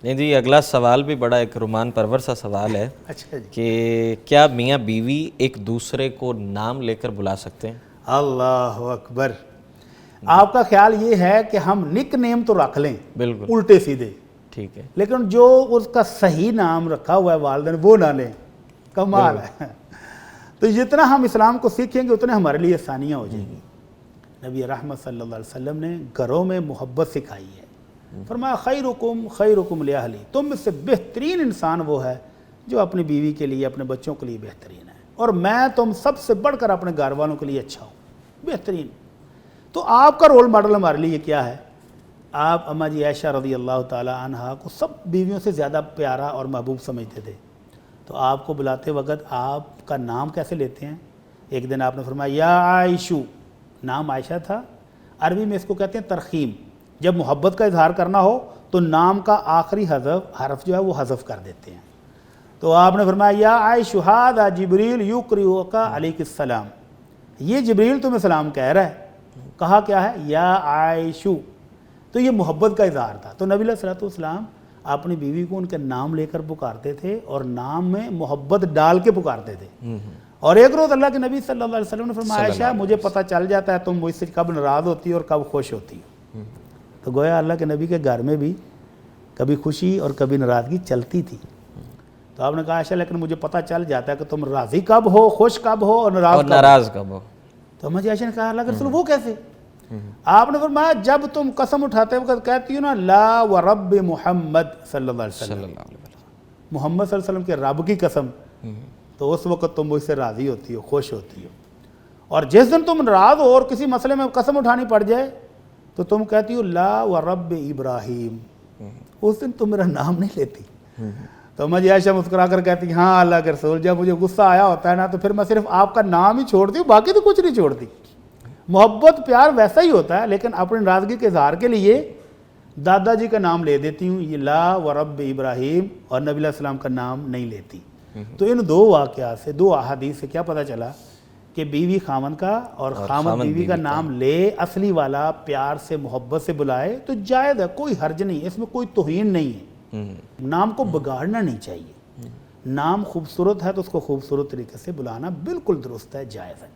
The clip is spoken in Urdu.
نہیں جی، اگلا سوال بھی بڑا ایک رومان پرور سا سوال ہے اچھا جی، کہ کیا میاں بیوی ایک دوسرے کو نام لے کر بلا سکتے ہیں؟ اللہ اکبر. آپ کا خیال یہ ہے کہ ہم نک نیم تو رکھ لیں بالکل الٹے سیدھے، ٹھیک ہے. لیکن جو اس کا صحیح نام رکھا ہوا ہے والدین وہ نہ لیں. کمال ہے. تو جتنا ہم اسلام کو سیکھیں گے اتنے ہمارے لیے آسانیاں ہو جائیں گی. نبی رحمت صلی اللہ علیہ وسلم نے گھروں میں محبت سکھائی ہے. فرمایا خیرکم خیرکم لاہلی، تم میں سے بہترین انسان وہ ہے جو اپنی بیوی کے لیے اپنے بچوں کے لیے بہترین ہے، اور میں تم سب سے بڑھ کر اپنے گھر والوں کے لیے اچھا ہوں، بہترین. تو آپ کا رول ماڈل ہمارے لیے کیا ہے؟ آپ اماں جی عائشہ رضی اللہ تعالی عنہا کو سب بیویوں سے زیادہ پیارا اور محبوب سمجھتے تھے. تو آپ کو بلاتے وقت آپ کا نام کیسے لیتے ہیں؟ ایک دن آپ نے فرمایا یا عائشو، نام عائشہ تھا. عربی میں اس کو کہتے ہیں ترخیم. جب محبت کا اظہار کرنا ہو تو نام کا آخری حرف جو ہے وہ حذف کر دیتے ہیں. تو آپ نے فرمایا یا عائشو ھذا جبریل یقرئک علیک السلام، یہ جبریل تمہیں سلام کہہ رہا ہے. کہا کیا ہے؟ یا عائشو. تو یہ محبت کا اظہار تھا. تو نبی علیہ السلام اپنی بیوی کو ان کے نام لے کر پکارتے تھے اور نام میں محبت ڈال کے پکارتے تھے. اور ایک روز اللہ کے نبی صلی اللہ علیہ وسلم نے فرمایا عائشہ مجھے پتہ چل جاتا ہے تم مجھ سے کب ناراض ہوتی اور کب خوش ہوتی. تو گویا اللہ کے نبی کے گھر میں بھی کبھی خوشی اور کبھی ناراضگی چلتی تھی. تو آپ نے کہا عائشہ لیکن مجھے پتہ چل جاتا ہے کہ تم راضی کب ہو، خوش کب ہو اور ناراض کب ہو. تو اماں جی عائشہ نے کہا اللہ کے رسول وہ کیسے؟ آپ نے فرمایا جب تم قسم اٹھاتے وقت کہتی ہو نا لا ورب محمد صلی اللہ علیہ وسلم، محمد صلی اللہ علیہ وسلم کے رب کی قسم، تو اس وقت تم مجھ سے راضی ہوتی ہو، خوش ہوتی ہو. اور جس دن تم ناراض ہو اور کسی مسئلے میں قسم اٹھانی پڑ جائے تو تم کہتی ہو لا ورب ابراہیم، اس دن تم میرا نام نہیں لیتی. تو اماں جی عائشہ مسکرا کر کہتی ہاں اللہ کے رسول جب مجھے غصہ آیا ہوتا ہے نا تو پھر میں صرف آپ کا نام ہی چھوڑتی ہوں، باقی تو کچھ نہیں چھوڑتی. محبت پیار ویسا ہی ہوتا ہے، لیکن اپنی ناراضگی کے اظہار کے لیے دادا جی کا نام لے دیتی ہوں، یہ لا ورب ابراہیم، اور نبی علیہ السلام کا نام نہیں لیتی. تو ان دو واقعات سے، دو احادیث سے کیا پتہ چلا کہ بیوی خامن کا اور خامن بیوی کا نام لے، اصلی والا پیار سے محبت سے بلائے تو جائز ہے، کوئی حرج نہیں، اس میں کوئی توہین نہیں ہے. نام کو بگاڑنا نہیں چاہیے. نام خوبصورت ہے تو اس کو خوبصورت طریقے سے بلانا بالکل درست ہے، جائز ہے.